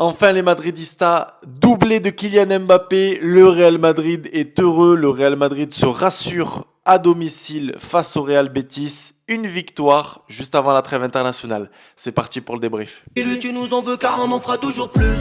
Enfin les Madridistas, doublé de Kylian Mbappé, le Real Madrid est heureux, le Real Madrid se rassure à domicile face au Real Betis, une victoire juste avant la trêve internationale. C'est parti pour le débrief. Et lui tu nous en veux car on en fera toujours plus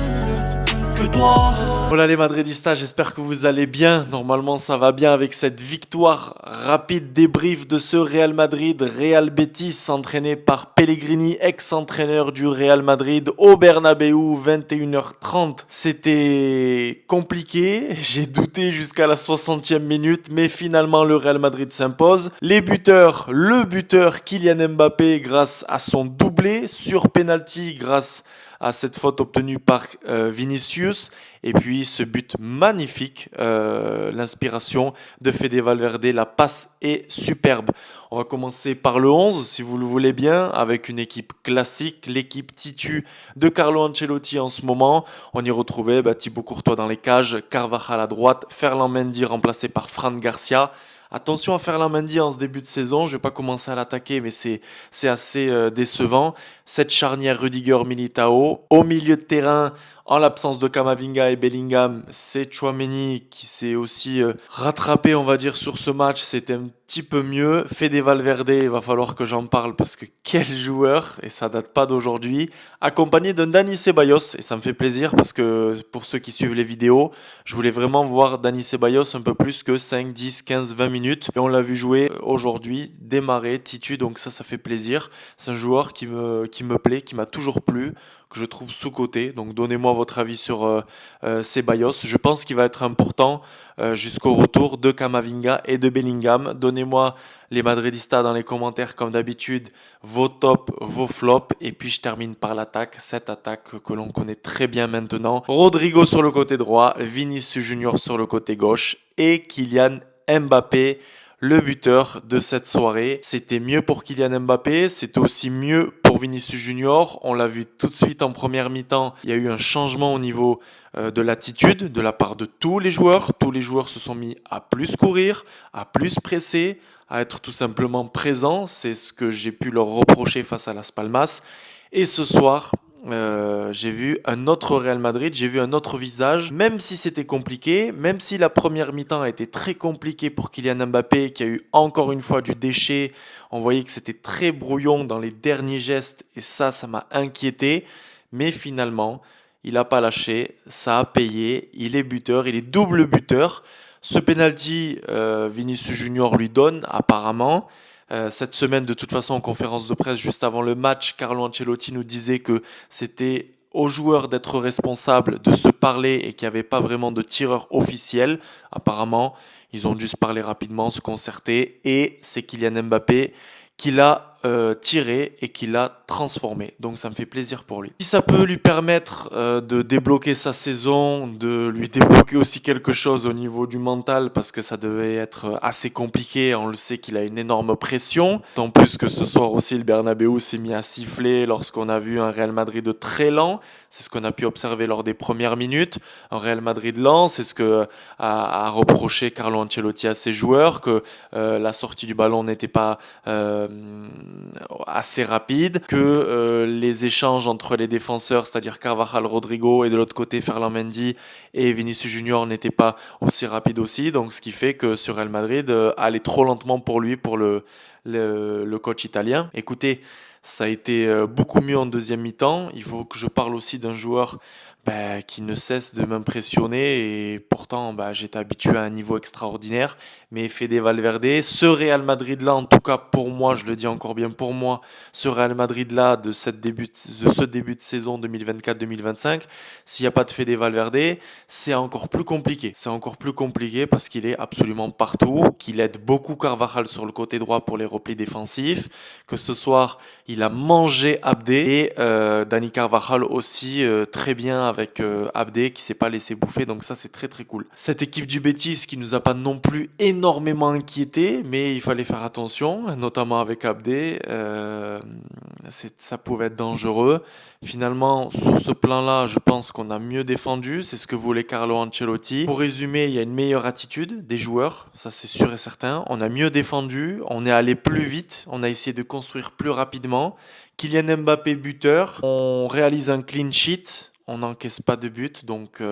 que toi. Voilà les Madridistas, j'espère que vous allez bien. Normalement ça va bien avec cette victoire. Rapide débrief de ce Real Madrid, Real Betis, entraîné par Pellegrini, ex-entraîneur du Real Madrid au Bernabeu, 21h30. C'était compliqué, j'ai douté jusqu'à la 60e minute, mais finalement le Real Madrid s'impose. Les buteurs, le buteur Kylian Mbappé grâce à son doublé sur penalty, grâce à cette faute obtenue par Vinicius. Et puis ce but magnifique, l'inspiration de Fede Valverde, la passe est superbe. On va commencer par le 11, si vous le voulez bien, avec une équipe classique, l'équipe Titu de Carlo Ancelotti en ce moment. On y retrouvait Thibaut Courtois dans les cages, Carvajal à droite, Ferland Mendy remplacé par Fran Garcia. Attention à Ferland Mendy en ce début de saison, je ne vais pas commencer à l'attaquer, mais c'est assez décevant. Cette charnière Rudiger-Militao, au milieu de terrain, en l'absence de Camavinga et Bellingham, c'est Tchouaméni qui s'est aussi rattrapé, on va dire, sur ce match. C'était un petit peu mieux. Fede Valverde, il va falloir que j'en parle parce que quel joueur, et ça date pas d'aujourd'hui, accompagné d'un Dani Ceballos, et ça me fait plaisir parce que pour ceux qui suivent les vidéos, je voulais vraiment voir Dani Ceballos un peu plus que 5, 10, 15, 20 minutes. Et on l'a vu jouer aujourd'hui, démarrer, titu, donc ça fait plaisir. C'est un joueur qui me plaît, qui m'a toujours plu, que je trouve sous-coté. Donc donnez-moi votre avis sur Ceballos. Je pense qu'il va être important jusqu'au retour de Camavinga et de Bellingham. Donnez-moi les Madridistas dans les commentaires comme d'habitude, vos tops, vos flops. Et puis je termine par l'attaque, cette attaque que l'on connaît très bien maintenant. Rodrigo sur le côté droit, Vinicius Junior sur le côté gauche et Kylian Mbappé, le buteur de cette soirée. C'était mieux pour Kylian Mbappé, c'était aussi mieux pour Vinicius Junior. On l'a vu tout de suite en première mi-temps. Il y a eu un changement au niveau de l'attitude de la part de tous les joueurs. Tous les joueurs se sont mis à plus courir, à plus presser, à être tout simplement présents. C'est ce que j'ai pu leur reprocher face à Las Palmas. Et ce soir, j'ai vu un autre Real Madrid, j'ai vu un autre visage, même si c'était compliqué, même si la première mi-temps a été très compliquée pour Kylian Mbappé, qui a eu encore une fois du déchet. On voyait que c'était très brouillon dans les derniers gestes, et ça m'a inquiété. Mais finalement, il n'a pas lâché, ça a payé, il est buteur, il est double buteur. Ce penalty, Vinicius Junior lui donne apparemment. Cette semaine, de toute façon, en conférence de presse, juste avant le match, Carlo Ancelotti nous disait que c'était aux joueurs d'être responsables, de se parler et qu'il n'y avait pas vraiment de tireur officiel. Apparemment, ils ont dû se parler rapidement, se concerter et c'est Kylian Mbappé qui l'a tiré et qui l'a transformé. Donc ça me fait plaisir pour lui. Si ça peut lui permettre de débloquer sa saison, de lui débloquer aussi quelque chose au niveau du mental, parce que ça devait être assez compliqué, on le sait qu'il a une énorme pression. Tant plus que ce soir aussi, le Bernabeu s'est mis à siffler lorsqu'on a vu un Real Madrid très lent. C'est ce qu'on a pu observer lors des premières minutes. Un Real Madrid lent, c'est ce que a reproché Carlo Ancelotti à ses joueurs, que la sortie du ballon n'était pas assez rapide, que les échanges entre les défenseurs, c'est-à-dire Carvajal, Rodrigo et de l'autre côté Ferland Mendy et Vinicius Junior n'étaient pas aussi rapides aussi, donc ce qui fait que sur Real Madrid allait trop lentement pour lui, pour le coach italien. Écoutez, ça a été beaucoup mieux en deuxième mi-temps. Il faut que je parle aussi d'un joueur qui ne cesse de m'impressionner et pourtant j'étais habitué à un niveau extraordinaire. Mais Fede Valverde, ce Real Madrid-là, en tout cas pour moi, je le dis encore bien pour moi, ce Real Madrid-là de ce début de saison 2024-2025, s'il n'y a pas de Fede Valverde, c'est encore plus compliqué. C'est encore plus compliqué parce qu'il est absolument partout, qu'il aide beaucoup Carvajal sur le côté droit pour les replis défensifs, que ce soir il a mangé Abdé et Dani Carvajal aussi très bien avec Abdé qui s'est pas laissé bouffer, donc ça c'est très très cool. Cette équipe du Betis qui nous a pas non plus énormément inquiété, mais il fallait faire attention, notamment avec Abdé, ça pouvait être dangereux. Finalement, sur ce plan-là, je pense qu'on a mieux défendu, c'est ce que voulait Carlo Ancelotti. Pour résumer, il y a une meilleure attitude des joueurs, ça c'est sûr et certain. On a mieux défendu, on est allé plus vite, on a essayé de construire plus rapidement. Kylian Mbappé buteur, on réalise un clean sheet, on n'encaisse pas de but, donc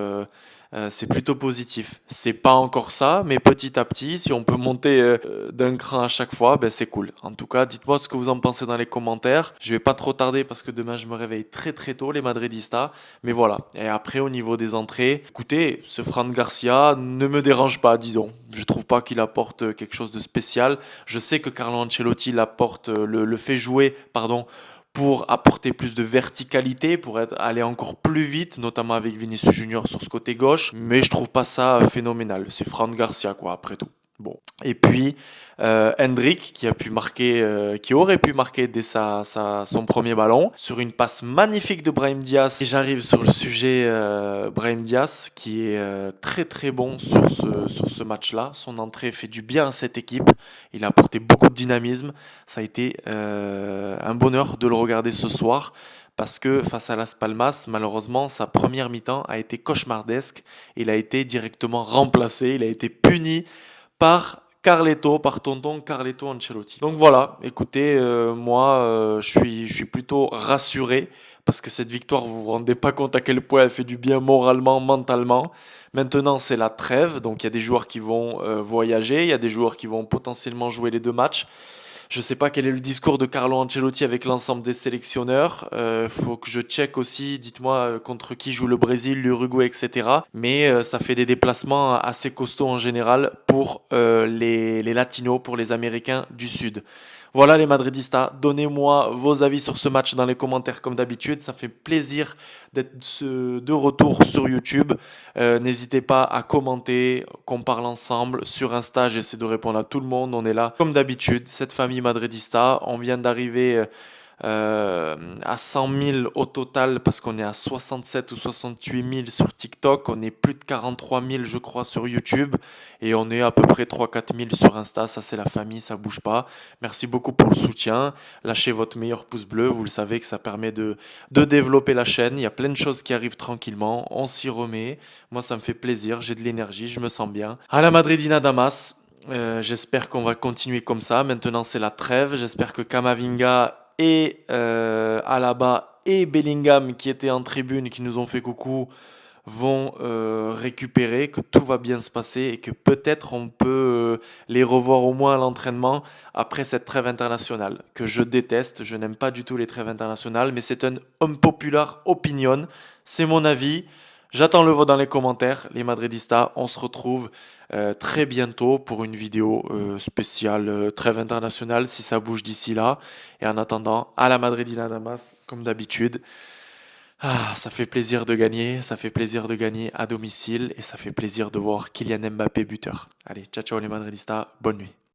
c'est plutôt positif. C'est pas encore ça, mais petit à petit, si on peut monter d'un cran à chaque fois, ben c'est cool. En tout cas, dites-moi ce que vous en pensez dans les commentaires. Je vais pas trop tarder parce que demain je me réveille très très tôt, les Madridistas. Mais voilà. Et après, au niveau des entrées, écoutez, ce Fran Garcia ne me dérange pas, disons. Je trouve pas qu'il apporte quelque chose de spécial. Je sais que Carlo Ancelotti l'apporte, le fait jouer, pardon, pour apporter plus de verticalité, pour aller encore plus vite, notamment avec Vinicius Junior sur ce côté gauche. Mais je trouve pas ça phénoménal. C'est Fran Garcia, quoi, après tout. Bon. Et puis, Hendrik, qui a pu marquer, qui aurait pu marquer dès son premier ballon, sur une passe magnifique de Brahim Diaz. Et j'arrive sur le sujet Brahim Diaz, qui est très très bon sur ce match-là. Son entrée fait du bien à cette équipe. Il a apporté beaucoup de dynamisme. Ça a été un bonheur de le regarder ce soir. Parce que face à Las Palmas, malheureusement, sa première mi-temps a été cauchemardesque. Il a été directement remplacé, il a été puni par tonton Carleto Ancelotti. Donc voilà, écoutez, moi, je suis plutôt rassuré parce que cette victoire, vous vous rendez pas compte à quel point elle fait du bien moralement, mentalement. Maintenant, c'est la trêve, donc il y a des joueurs qui vont voyager, il y a des joueurs qui vont potentiellement jouer les deux matchs. Je ne sais pas quel est le discours de Carlo Ancelotti avec l'ensemble des sélectionneurs. Faut que je check aussi, dites-moi contre qui joue le Brésil, l'Uruguay, etc. Mais ça fait des déplacements assez costauds en général pour les Latinos, pour les Américains du Sud. Voilà les Madridistas, donnez-moi vos avis sur ce match dans les commentaires comme d'habitude. Ça fait plaisir d'être de retour sur YouTube. N'hésitez pas à commenter, qu'on parle ensemble. Sur Insta, j'essaie de répondre à tout le monde. On est là comme d'habitude, cette famille Madridista. On vient d'arriver à 100 000 au total parce qu'on est à 67 ou 68 000 sur TikTok. On est plus de 43 000 je crois sur YouTube et on est à peu près 3-4 000 sur Insta. Ça c'est la famille, ça bouge pas. Merci beaucoup pour le soutien. Lâchez votre meilleur pouce bleu. Vous le savez que ça permet de développer la chaîne. Il y a plein de choses qui arrivent tranquillement. On s'y remet. Moi ça me fait plaisir. J'ai de l'énergie. Je me sens bien. À la Madridina Damas. J'espère qu'on va continuer comme ça. Maintenant, c'est la trêve. J'espère que Kamavinga et Alaba et Bellingham qui étaient en tribune, qui nous ont fait coucou, vont récupérer, que tout va bien se passer et que peut-être on peut les revoir au moins à l'entraînement après cette trêve internationale, que je déteste. Je n'aime pas du tout les trêves internationales, mais c'est un unpopular opinion. C'est mon avis. J'attends le vote dans les commentaires, les Madridistas. On se retrouve très bientôt pour une vidéo spéciale trêve internationale si ça bouge d'ici là. Et en attendant, à la Madridina Damas, comme d'habitude. Ah, ça fait plaisir de gagner, ça fait plaisir de gagner à domicile et ça fait plaisir de voir Kylian Mbappé buteur. Allez, ciao ciao les Madridistas, bonne nuit.